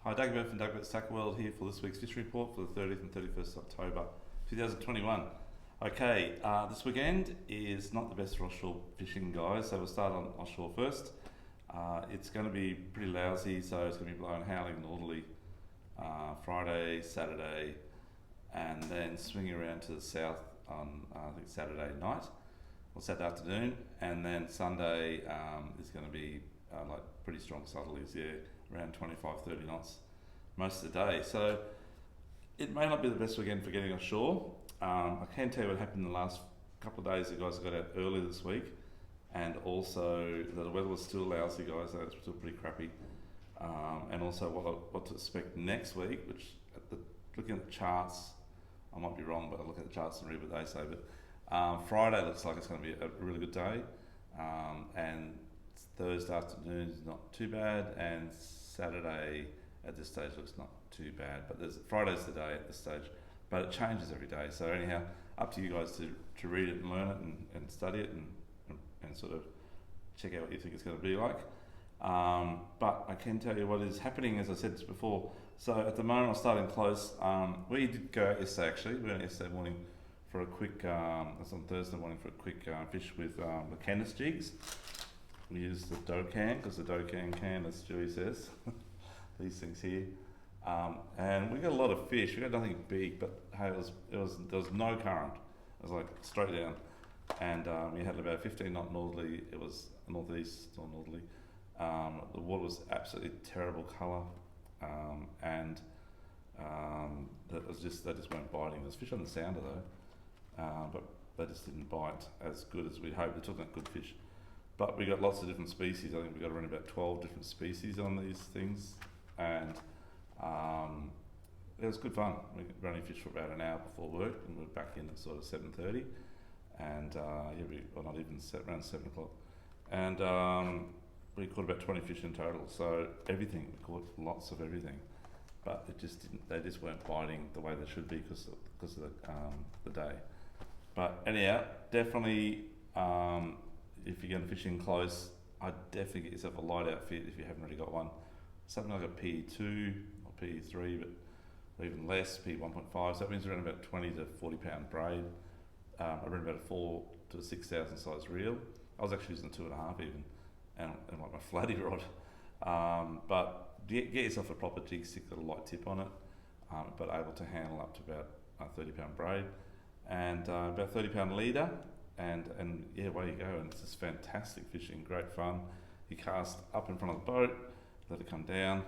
Hi, Doug Murphy from Doug's Tackle World here for this week's Fishery Report for the 30th and 31st October 2021. Okay, this weekend is not the best for offshore fishing, guys, so we'll start on offshore first. It's going to be pretty lousy, so it's going to be blowing howling northerly Friday, Saturday, and then swinging around to the south on I think Saturday night or Saturday afternoon, and then Sunday is going to be like pretty strong southerlies, around 25-30 knots most of the day. So it may not be the best weekend for getting offshore. I can tell you what happened in the last couple of days. The guys got out early this week, and also the weather was still lousy, guys, so it's still pretty crappy. And also what to expect next week, which looking at the charts, I might be wrong, but I look at the charts and read what they say. But Friday looks like it's going to be a really good day, and Thursday afternoon is not too bad, and Saturday at this stage looks not too bad. But Friday's the day at this stage, but it changes every day. So anyhow, up to you guys to read it and learn it and study it and sort of check out what you think it's going to be like. But I can tell you what is happening, as I said before. So at the moment I'm starting close. We did go out yesterday actually. We went yesterday morning for a quick, that's on Thursday morning, for a quick fish with the Canis jigs. We used the dough can, because the dough can, as Stewie says, these things here. And we got a lot of fish. We got nothing big, but hey, there was no current. It was like straight down. And we had about 15 knot northerly. It was northeast or northerly. The water was absolutely terrible colour, and they just weren't biting. There's fish on the sounder though, but they just didn't bite as good as we'd hoped. They took that good fish, but we got lots of different species. I think we got around about 12 different species on these things, and it was good fun. We only fished for about an hour before work, and we were back in at sort of 7:30, and not even around 7 o'clock, and we caught about 20 fish in total. So everything, we caught lots of everything, but it just didn't. They just weren't biting the way they should be because of the day. But anyhow, definitely, if you're going fishing close, I'd definitely get yourself a light outfit if you haven't already got one. Something like a PE2 or PE3, but even less, PE1.5. So that means around about 20 to 40 pound braid, around about a 4 to 6,000 size reel. I was actually using a 2.5 even, and like my flatty rod. But get yourself a proper jig stick with a light tip on it, but able to handle up to about a 30 pound braid, and about 30 pound leader, and away you go. And it's just fantastic fishing, great fun. You cast up in front of the boat, let it come down,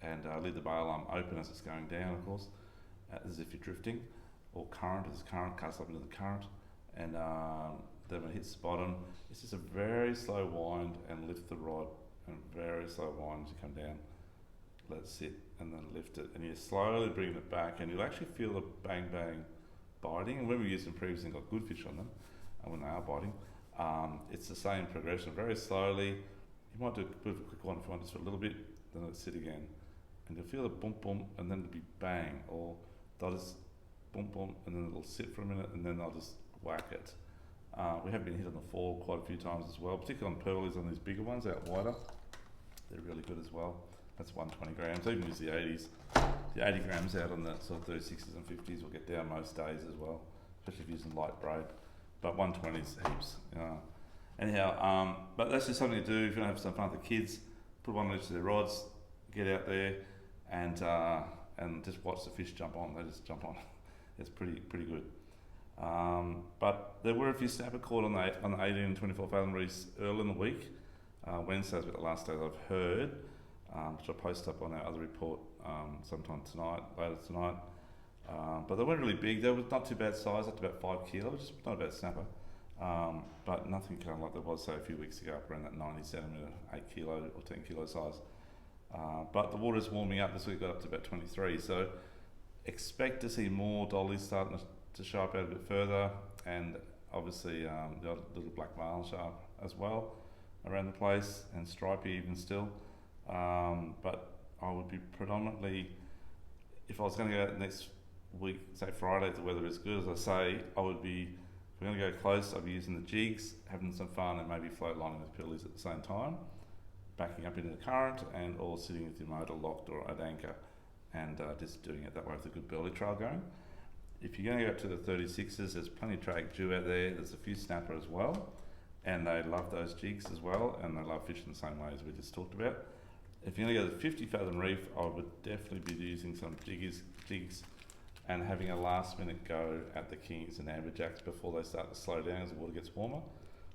and leave the bail arm open as it's going down, of course, as if you're drifting, or current, cast up into the current, and then when it hits the bottom, it's just a very slow wind and lift the rod, and very slow wind as you come down, let it sit, and then lift it, and you're slowly bringing it back, and you'll actually feel the bang bang biting. And when we used them previously and got good fish on them, and when they are biting, it's the same progression, very slowly. You might do a bit of a quick one if you want, just for a little bit, then let it sit again, and you'll feel a bump bump, and then it'll be bang, or they'll just bump bump, and then it'll sit for a minute, and then they'll just whack it. We have been hit on the fall quite a few times as well, particularly on pearlies, on these bigger ones out wider. They're really good as well. That's 120 grams. I even use the 80s. The 80 grams out on the sort of 36s and 50s will get down most days as well, especially if you're using light braid. But 120s heaps. Anyhow, but that's just something to do if you want to have some fun with the kids. Put one on each of their rods, get out there, and just watch the fish jump on. They just jump on. It's pretty good. But there were a few snapper caught on the 18 and 24 fathom reefs early in the week. Wednesday was about the last day that I've heard, which I'll post up on our other report sometime later tonight. But they weren't really big. They were not too bad size, up to about 5 kilos, just not a bad snapper. But nothing kind of like there was, say, a few weeks ago, up around that 90 centimetre, 8 kilo or 10 kilo size. But the water's warming up this week, got up to about 23. So expect to see more dollies starting to show up out a bit further, and obviously the little black marlin show up as well around the place, and stripey even still. But I would be predominantly, if I was going to go out next week, say Friday, if the weather is good, as I say, I would be, if we're going to go close, I'd be using the jigs, having some fun, and maybe float lining with pillies at the same time. backing up into the current, and or sitting with your motor locked or at anchor, and just doing it that way with a good burley trail going. If you're going to go up to the 36s, there's plenty of drag dew out there. There's a few snapper as well, and they love those jigs as well, and they love fishing the same way as we just talked about. If you're going to go to the 50 fathom reef, I would definitely be using some jigs and having a last minute go at the kingies and amberjacks before they start to slow down as the water gets warmer.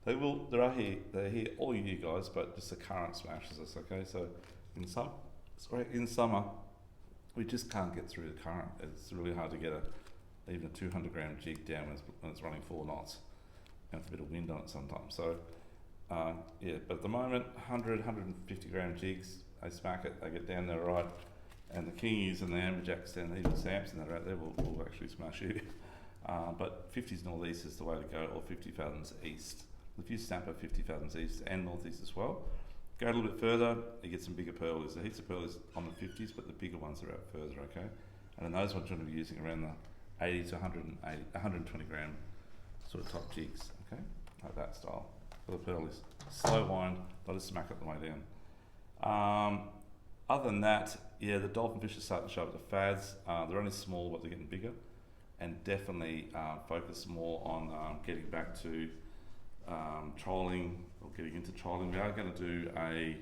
They're here all year, guys, but just the current smashes us, okay? So in summer, we just can't get through the current. It's really hard to get even a 200 gram jig down when it's running 4 knots, and with a bit of wind on it sometimes. So yeah, but at the moment, 100, 150 gram jigs, they smack it, they get down there right, and the kingies and the amberjacks and even Samson that are out there will actually smash you. But 50s northeast is the way to go, or 50 fathoms east. If you snap at 50 fathoms east and northeast as well, go a little bit further, you get some bigger pearlies. The heaps of pearlies on the 50s, but the bigger ones are out further, okay? And then those ones you're going to be using around the 80 to 120 gram sort of top jigs, okay? Like that style for the pearlies. Slow wind, they'll just smack it the way down. Other than that, yeah, the dolphin fish are starting to show up the fads. They're only small, but they're getting bigger. And definitely focus more on getting back to trolling, or getting into trolling. We are going to do a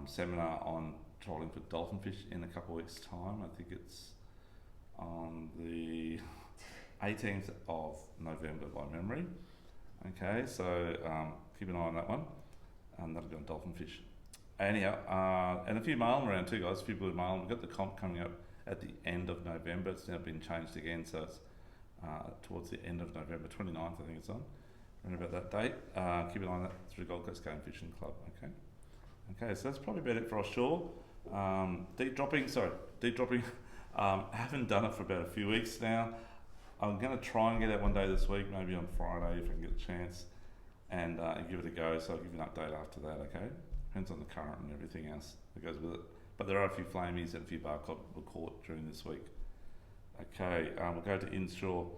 seminar on trolling for dolphin fish in a couple of weeks' time. I think it's on the 18th of November by memory. Okay, so keep an eye on that one. That'll be on dolphin fish. Anyhow, and a few marlin around too, guys. A few blue marlin. We've got the comp coming up at the end of November. It's now been changed again, so it's towards the end of November, 29th, I think it's on. Around about that date. Keep an eye on that through Gold Coast Game Fishing Club. Okay, so that's probably about it for offshore. Deep dropping. I haven't done it for about a few weeks now. I'm going to try and get out one day this week, maybe on Friday if I can get a chance, and give it a go. So I'll give you an update after that, okay? Depends on the current and everything else that goes with it. But there are a few flamies and a few barcod were caught during this week. Okay, we'll go to inshore.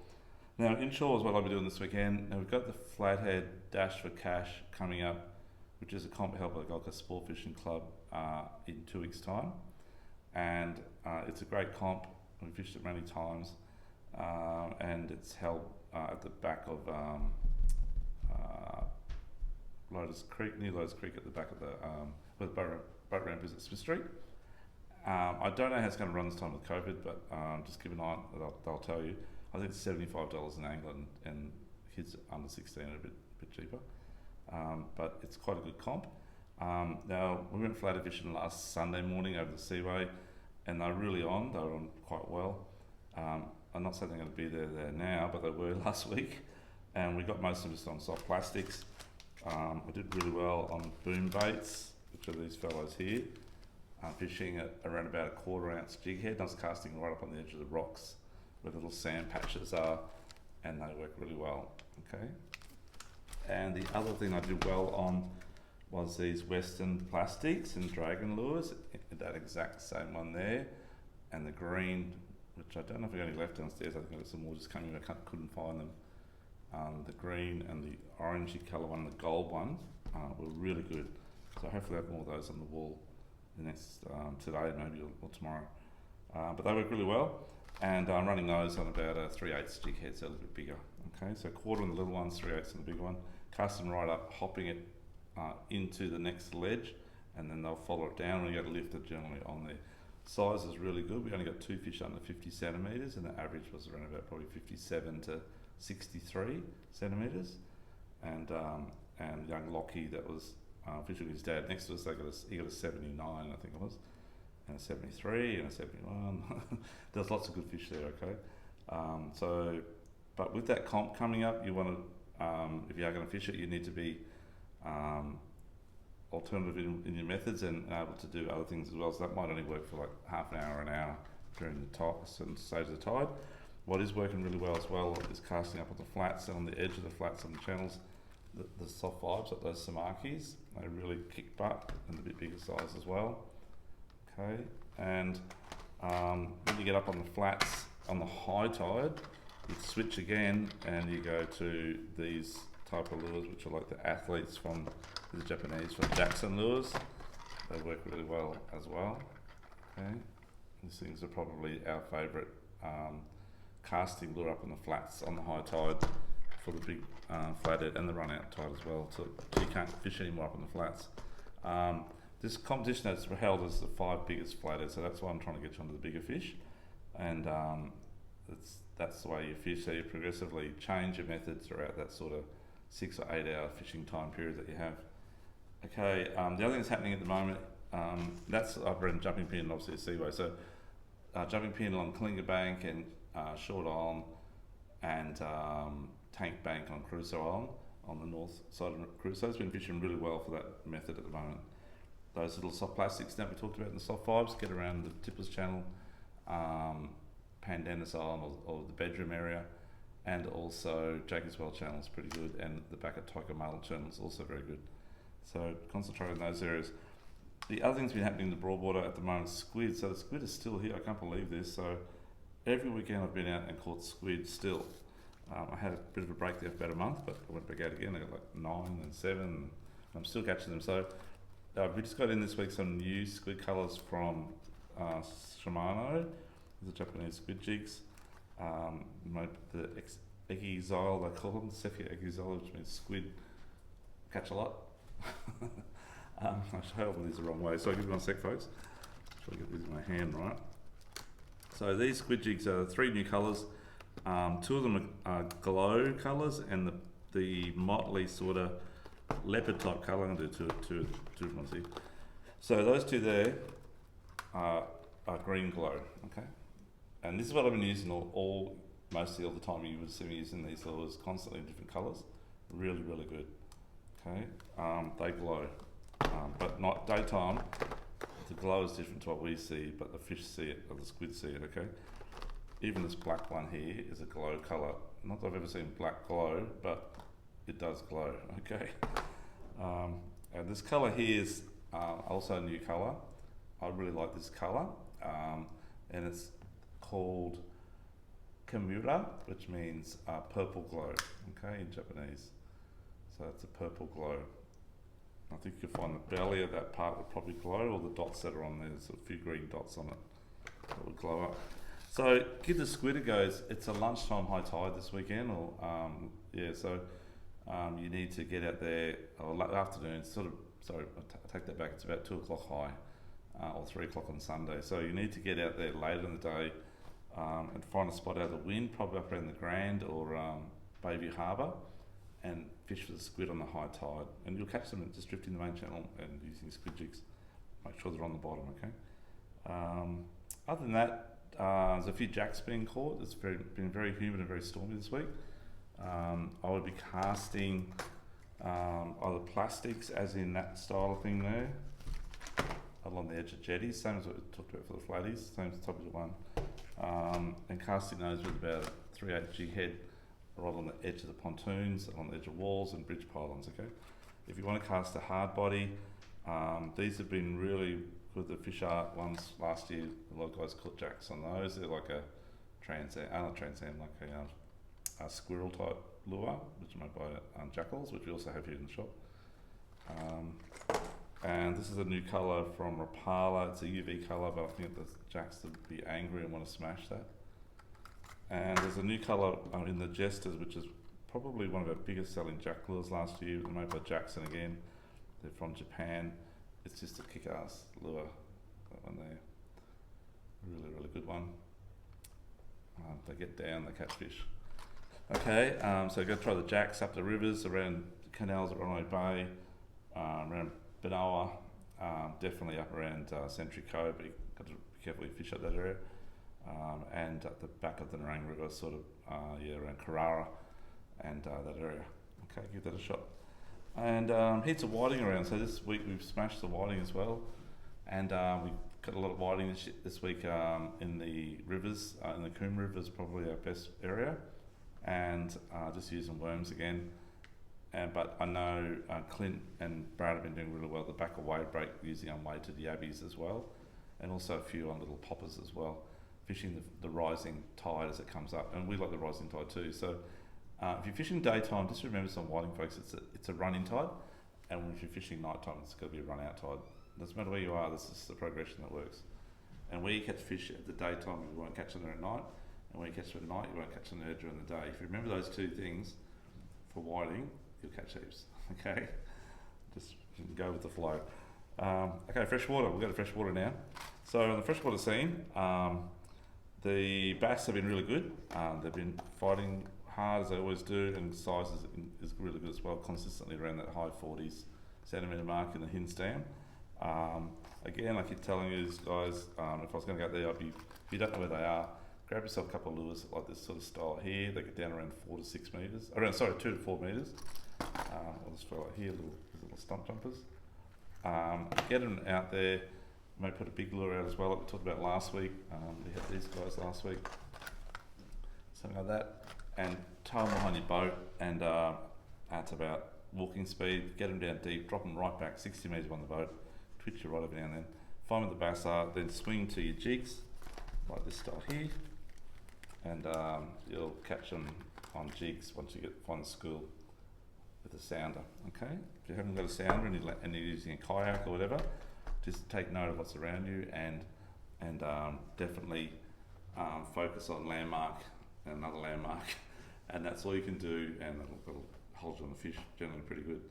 Now, inshore is what I'll be doing this weekend. Now, we've got the Flathead Dash for Cash coming up, which is a comp held by the Gold Coast Sport Fishing Club in 2 weeks' time. And it's a great comp. We've fished it many times. And it's held at the back of Lotus Creek, near Lotus Creek, at the back of the where the boat ramp is at Smith Street. I don't know how it's going to run this time with COVID, but just keep an eye on it. They'll tell you. I think it's $75 in angler, and kids under 16 are a bit cheaper. But it's quite a good comp. Now, we went flathead fishing last Sunday morning over the Seaway, and they're really on. They were on quite well. I'm not saying they're going to be there now, but they were last week. And we got most of them just on soft plastics. We did really well on boom baits, which are these fellows here, fishing at around about a 1/4 ounce jig head. I was casting right up on the edge of the rocks where the little sand patches are, and they work really well, okay? And the other thing I did well on was these Western plastics and dragon lures, that exact same one there, and the green, which I don't know if I got any left downstairs. I think there's some more just coming, I couldn't find them. The green and the orangey colour one, the gold one, were really good. So hopefully I have more of those on the wall the next today, maybe, or tomorrow. But they work really well, and I'm running those on about a 3/8 jig head, so a little bit bigger. Okay, so 1/4 on the little ones, 3/8 on the big one. Casting right up, hopping it into the next ledge, and then they'll follow it down. When you go to lift it, generally on there. Size is really good. We only got 2 fish under 50 centimetres, and the average was around about probably 57 to 63 centimetres. And young Lockie, that was fishing with his dad next to us, he got a 79, I think it was, and a 73 and a 71. There's lots of good fish there, okay? But with that comp coming up, you want to, if you are going to fish it, you need to be alternative in your methods and able to do other things as well. So that might only work for like half an hour during the certain stage of the tide. What is working really well as well is casting up on the flats and on the edge of the flats on the channels, the soft vibes, like those samakis. They really kick butt, and a bit bigger size as well. Okay, and when you get up on the flats on the high tide, you switch again and you go to these type of lures, which are like the athletes from These are Japanese from Jackson lures. They work really well as well. Okay, these things are probably our favourite casting lure up on the flats on the high tide for the big flathead and the run out tide as well. So you can't fish anymore up on the flats. This competition has held as the 5 biggest flatheads, so that's why I'm trying to get you onto the bigger fish. And that's the way you fish. So you progressively change your methods throughout that sort of 6 or 8 hour fishing time period that you have. Okay, the other thing that's happening at the moment, that's I've been jumping pin, obviously at Seaway. So jumping pin along Kalinga Bank and Short Island and Tank Bank on Crusoe Island on the north side of Crusoe. It's been fishing really well for that method at the moment. Those little soft plastics that we talked about in the soft fibres get around the Tippers Channel, Pandanus Island or the bedroom area, and also Jacob's Well Channel is pretty good, and the back at Tocumala Channel is also very good. So concentrate on those areas. The other thing's been happening in the Broadwater at the moment is squid. So the squid is still here. I can't believe this. So every weekend I've been out and caught squid still. I had a bit of a break there for about a month, but I went back out again. I got like 9 and 7. And I'm still catching them. So we just got in this week some new squid colours from Shimano, the Japanese squid jigs. The Egizyle, they call them, Cephia Egizyle, which means squid catch a lot. I held these the wrong way, so I'll give you 1 sec, folks. Try to get these in my hand right. So these squid jigs are 3 new colours. 2 of them are glow colours, and the motley sort of leopard type colour. I'm going to do two of them, see. So those 2 there are green glow, okay? And this is what I've been using mostly all the time. You would see me using these lures constantly in different colours. Really, really good. Okay, they glow, but not daytime. The glow is different to what we see, but the fish see it, or the squid see it. Okay, even this black one here is a glow colour. Not that I've ever seen black glow, but it does glow. Okay, and this colour here is also a new colour. I really like this colour, and it's called Kimura, which means purple glow. Okay, in Japanese. So it's a purple glow. I think you'll find the belly of that part would probably glow, or the dots that are on there. There's a few green dots on it that would glow up. So give the squid a go. It's a lunchtime high tide this weekend, or so you need to get out there, or afternoon, I take that back, it's about 2 o'clock high, or 3 o'clock on Sunday. So you need to get out there later in the day and find a spot out of the wind, probably up around the Grand or Bayview Harbour, and fish for the squid on the high tide, and you'll catch them just drifting the main channel and using squid jigs. Make sure they're on the bottom, okay? Other than that, there's a few jacks being caught. It's been very humid and very stormy this week. I would be casting either plastics, as in that style of thing there, along the edge of jetties, same as what we talked about for the flatties, same type of one, and casting those with about a 3/8 jig head, right on the edge of the pontoons, on the edge of walls and bridge pylons, okay? If you want to cast a hard body, these have been really good. The Fish Art ones last year, a lot of guys caught jacks on those. They're like a a squirrel type lure, which are made by Jackals, which we also have here in the shop. And this is a new colour from Rapala. It's a UV colour, but I think the jacks would be angry and want to smash that. And there's a new colour in the Jesters, which is probably one of our biggest selling jack lures last year. They're made by Jackson again. They're from Japan. It's just a kick-ass lure, that one there. Really, really good one. They get down, they catch fish. Okay, so go try the jacks up the rivers, around the canals at Ronay Bay, around Benoa, definitely up around Century Cove, but you've got to be careful you fish up that area. And at the back of the Nerang River, sort of, around Carrara and that area. Okay, give that a shot. And heaps of whiting around. So this week we've smashed the whiting as well, and we've got a lot of whiting this week in the rivers. In the Coombe River is probably our best area, and just using worms again. But I know Clint and Brad have been doing really well at the back of wave break, using unweighted yabbies as well, and also a few on little poppers as well, fishing the rising tide as it comes up. And we like the rising tide too. So if you're fishing daytime, just remember some whiting, folks, it's a running tide. and if you're fishing night time, it's got to be a run out tide. Doesn't matter where you are, this is the progression that works. And where you catch fish at the daytime, you won't catch them there at night, and when you catch them at night, you won't catch them there during the day. If you remember those two things for whiting, you'll catch heaps. Okay, just go with the flow. Okay, freshwater. We'll go to freshwater now. So on the freshwater scene, the bass have been really good. They've been fighting hard as they always do, and size is really good as well, consistently around that high 40s centimetre mark in the Hinds Dam. Again, I keep telling you guys, if I was going to go there, if you don't know where they are, grab yourself a couple of lures like this sort of style here. They get down around 2 to 4 metres. I'll just throw it here, little stump jumpers. Get them out there. May put a big lure out as well, like we talked about last week. We had these guys last week, something like that, and tow them behind your boat, and at about walking speed, get them down deep, drop them right back 60 metres on the boat, twitch you right over now and then, find where the bass are, then swing to your jigs, like this style here, and you'll catch them on jigs once you find the school with a sounder. Okay, if you haven't got a sounder and you're using a kayak or whatever, just take note of what's around you, and definitely focus on landmark and another landmark, and that's all you can do, and it'll hold you on the fish generally pretty good.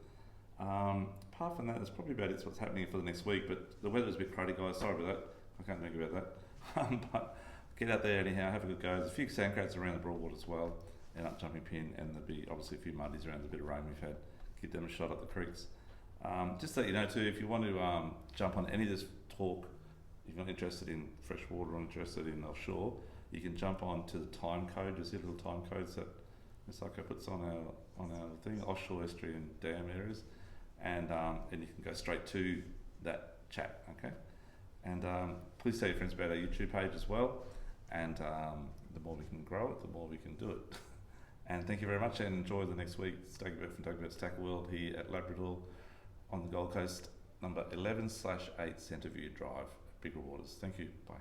Apart from that, that's probably about it. What's happening for the next week, but the weather's a bit cruddy, guys. Sorry about that. I can't think about that. But get out there anyhow, have a good go. There's a few sandcrats around the Broadwater as well, and up Jumping Pin, and there'll be obviously a few muddies around the bit of rain we've had. Give them a shot up the creeks. Just to let you know too, if you want to jump on any of this talk, if you're not interested in freshwater or interested in offshore, you can jump on to the Timecode. You see little Timecodes that Ms. Sako puts on our thing, offshore, estuary and dam areas, and you can go straight to that chat, okay? And please tell your friends about our YouTube page as well, and the more we can grow it, the more we can do it. And thank you very much, and enjoy the next week. It's Dagobert from Dagobert's Tackle World here at Labrador on the Gold Coast, number 11/8 Centreview Drive, Bigger Waters. Thank you. Bye.